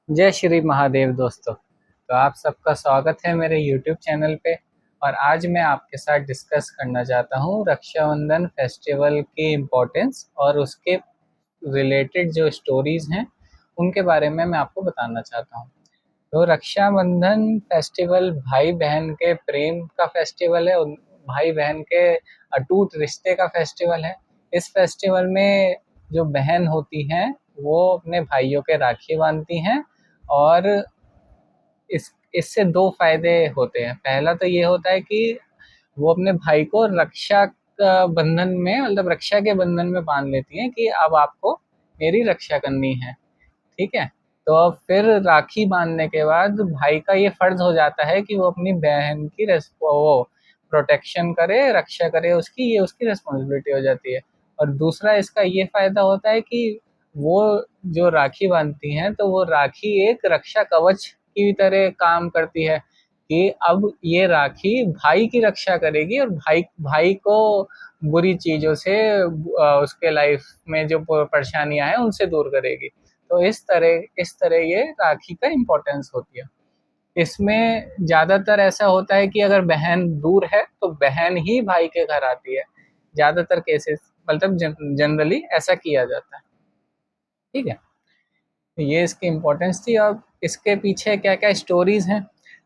जय श्री महादेव दोस्तों। तो आप सबका स्वागत है मेरे YouTube चैनल पे। और आज मैं आपके साथ डिस्कस करना चाहता हूँ रक्षाबंधन फेस्टिवल की इम्पोर्टेंस और उसके रिलेटेड जो स्टोरीज हैं उनके बारे में मैं आपको बताना चाहता हूँ। तो रक्षाबंधन फेस्टिवल भाई बहन के प्रेम का फेस्टिवल है, भाई बहन के अटूट रिश्ते का फेस्टिवल है। इस फेस्टिवल में जो बहन होती हैं वो अपने भाइयों के राखी बांधती हैं। और इससे दो फायदे होते हैं। पहला तो ये होता है कि वो अपने भाई को रक्षा का बंधन में, मतलब रक्षा के बंधन में बांध लेती हैं कि अब आपको मेरी रक्षा करनी है। ठीक है। तो अब फिर राखी बांधने के बाद भाई का ये फर्ज हो जाता है कि वो अपनी बहन की वो प्रोटेक्शन करे, रक्षा करे उसकी, ये उसकी रिस्पॉन्सिबिलिटी हो जाती है। और दूसरा इसका ये फायदा होता है कि वो जो राखी बांधती हैं तो वो राखी एक रक्षा कवच की तरह काम करती है कि अब ये राखी भाई की रक्षा करेगी और भाई भाई को बुरी चीजों से, उसके लाइफ में जो परेशानियां हैं उनसे दूर करेगी। तो इस तरह ये राखी का इम्पोर्टेंस होती है। इसमें ज्यादातर ऐसा होता है कि अगर बहन दूर है तो बहन ही भाई के घर आती है। ज्यादातर केसेस, मतलब जनरली ऐसा किया जाता है। ठीक है। तो ये इसकी इम्पोर्टेंस थी। अब इसके पीछे क्या क्या स्टोरीज हैं।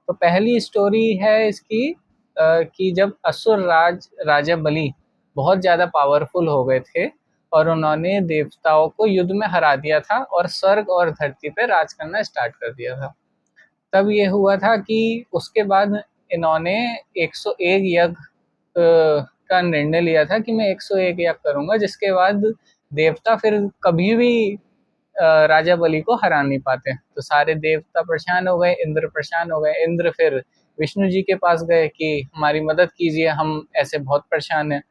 तो पहली स्टोरी है इसकी कि जब असुर राजा बलि बहुत ज़्यादा पावरफुल हो गए थे और उन्होंने देवताओं को युद्ध में हरा दिया था और स्वर्ग और धरती पे राज करना स्टार्ट कर दिया था। तब ये हुआ था कि उसके बाद इन्होंने 101 यज्ञ का निर्णय लिया था कि मैं 101 यज्ञ करूंगा, जिसके बाद देवता फिर कभी भी राजा बलि को हरा नहीं पाते। तो सारे देवता परेशान हो गए, इंद्र परेशान हो गए। इंद्र फिर विष्णु जी के पास गए कि हमारी मदद कीजिए, हम ऐसे बहुत परेशान हैं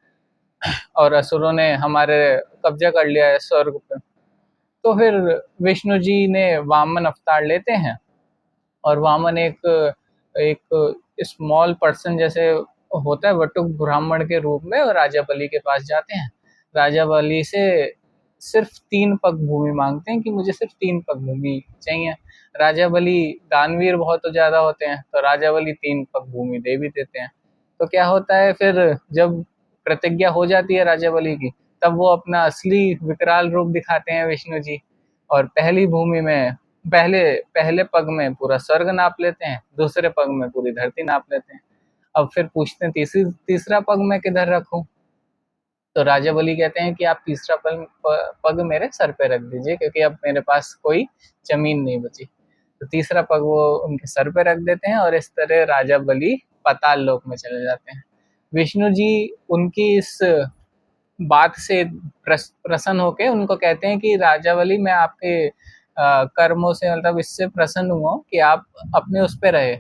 और असुरों ने हमारे कब्जा कर लिया है स्वर्ग पे। तो फिर विष्णु जी ने वामन अवतार लेते हैं और वामन एक एक स्मॉल पर्सन जैसे होता है, वटुक ब्राह्मण के रूप में, और राजा बलि के पास जाते हैं। राजा बलि से सिर्फ 3 पग भूमि मांगते हैं कि मुझे सिर्फ 3 पग भूमि चाहिए। राजा बलि दानवीर बहुत ज्यादा होते हैं तो राजा बलि 3 पग भूमि दे भी देते हैं। तो क्या होता है, फिर जब प्रतिज्ञा हो जाती है राजा बलि की, तब वो अपना असली विकराल रूप दिखाते हैं विष्णु जी। और पहली भूमि में, पहले पहले पग में पूरा स्वर्ग नाप लेते हैं, दूसरे पग में पूरी धरती नाप लेते हैं। अब फिर पूछते हैं तीसरा पग मैं किधर रखूं। तो राजा बलि कहते हैं कि आप तीसरा पग मेरे सर पे रख दीजिए, क्योंकि अब मेरे पास कोई जमीन नहीं बची। तो तीसरा पग वो उनके सर पे रख देते हैं और इस तरह राजा बलि पाताल लोक में चले जाते हैं। विष्णु जी उनकी इस बात से प्रसन्न होके उनको कहते हैं कि राजा बलि, मैं आपके कर्मों से, मतलब इससे प्रसन्न हुआ हूँ कि आप अपने उस पे रहे,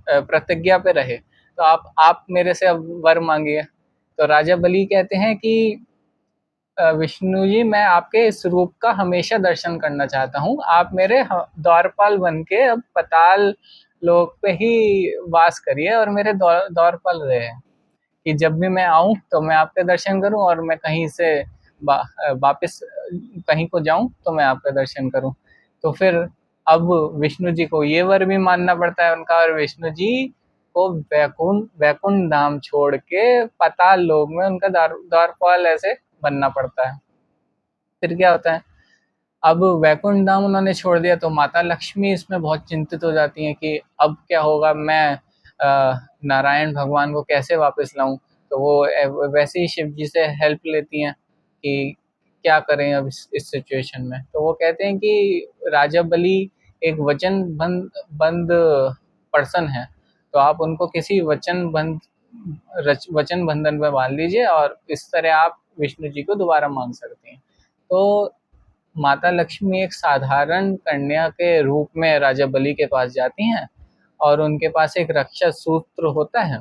प्रतिज्ञा पे रहे। तो आप मेरे से अब वर मांगिए। तो राजा बलि कहते हैं कि विष्णु जी, मैं आपके इस रूप का हमेशा दर्शन करना चाहता हूँ। आप मेरे द्वारपाल बन के अब पाताल लोक पे ही वास करिए और मेरे द्वारपाल रहे, कि जब भी मैं आऊं तो मैं आपके दर्शन करूं, और मैं कहीं से वापस कहीं को जाऊं तो मैं आपका दर्शन करूं। तो फिर अब विष्णु जी को ये वर भी मानना पड़ता है उनका, और विष्णु जी को वैकुंठ वैकुंठ धाम छोड़ के पाताल लोक में उनका द्वारपाल ऐसे बनना पड़ता है। फिर क्या होता है, अब वैकुंठ धाम उन्होंने छोड़ दिया तो माता लक्ष्मी इसमें बहुत चिंतित हो जाती हैं कि अब क्या होगा, मैं नारायण भगवान को कैसे वापस लाऊं। तो वो वैसे ही शिव जी से हेल्प लेती हैं कि क्या करें अब इस सिचुएशन में। तो वो कहते हैं कि राजा बलि एक वचन बंद बंद पर्सन है, तो आप उनको किसी वचन बंधन में बांध लीजिए और इस तरह आप विष्णु जी को दोबारा मांग सकते हैं। तो माता लक्ष्मी एक साधारण कन्या के रूप में राजा बलि के पास जाती हैं और उनके पास एक रक्षा सूत्र होता है।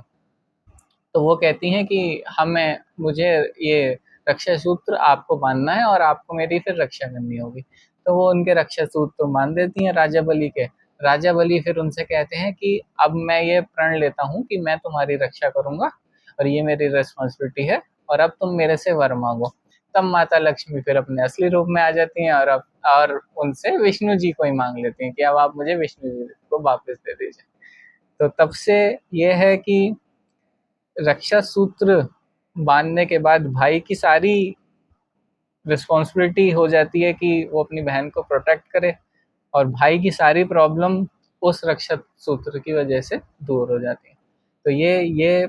तो वो कहती हैं कि हमें मुझे ये रक्षा सूत्र आपको बांधना है और आपको मेरी फिर रक्षा करनी होगी। तो वो उनके रक्षा सूत्र मान देती हैं राजा बलि के। राजा बलि फिर उनसे कहते हैं कि अब मैं ये प्रण लेता हूँ कि मैं तुम्हारी रक्षा करूंगा और ये मेरी रिस्पॉन्सिबिलिटी है, और अब तुम मेरे से वर मांगो। तब माता लक्ष्मी फिर अपने असली रूप में आ जाती हैं और उनसे विष्णु जी को ही मांग लेती हैं कि अब आप मुझे विष्णु जी को वापस दे दीजिए। तो तब से ये है कि रक्षा सूत्र बांधने के बाद भाई की सारी रिस्पॉन्सिबिलिटी हो जाती है कि वो अपनी बहन को प्रोटेक्ट करे, और भाई की सारी प्रॉब्लम उस रक्षा सूत्र की वजह से दूर हो जाती है। तो ये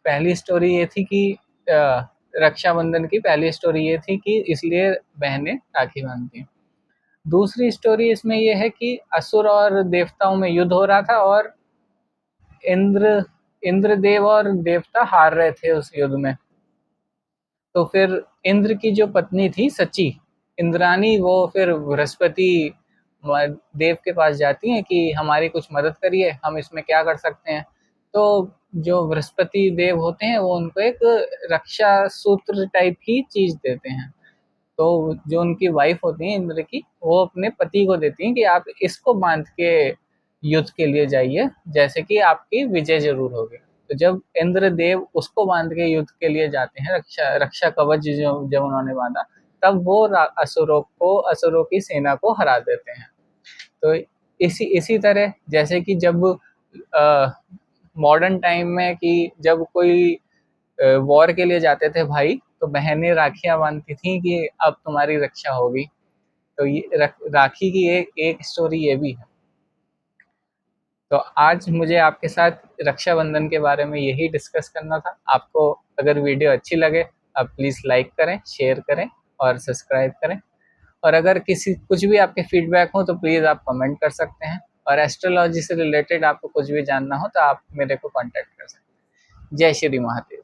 पहली स्टोरी ये थी कि रक्षाबंधन की पहली स्टोरी ये थी कि इसलिए बहनें राखी बांधती हैं। दूसरी स्टोरी इसमें ये है कि असुर और देवताओं में युद्ध हो रहा था, और इंद्र इंद्रदेव और देवता हार रहे थे उस युद्ध में। तो फिर इंद्र की जो पत्नी थी सची, इंद्रानी, वो फिर बृहस्पति देव के पास जाती हैं कि हमारी कुछ मदद करिए, हम इसमें क्या कर सकते हैं। तो जो बृहस्पति देव होते हैं वो उनको एक रक्षा सूत्र टाइप की चीज देते हैं। तो जो उनकी वाइफ होती है इंद्र की, वो अपने पति को देती हैं कि आप इसको बांध के युद्ध के लिए जाइए, जैसे कि आपकी विजय जरूर होगी। तो जब इंद्रदेव उसको बांध के युद्ध के लिए जाते हैं, रक्षा रक्षा कवच जब उन्होंने बांधा, तब वो असुरों की सेना को हरा देते हैं। तो इसी इसी तरह जैसे कि जब मॉडर्न टाइम में कि जब कोई वॉर के लिए जाते थे भाई, तो बहनें राखियां बांधती थी कि अब तुम्हारी रक्षा होगी। तो ये राखी की एक स्टोरी ये भी है। तो आज मुझे आपके साथ रक्षाबंधन के बारे में यही डिस्कस करना था। आपको अगर वीडियो अच्छी लगे, आप प्लीज़ लाइक करें, शेयर करें और सब्सक्राइब करें। और अगर कुछ भी आपके फीडबैक हो तो प्लीज़ आप कमेंट कर सकते हैं। और एस्ट्रोलॉजी से रिलेटेड आपको कुछ भी जानना हो तो आप मेरे को कांटेक्ट कर सकते हैं। जय श्री महादेव।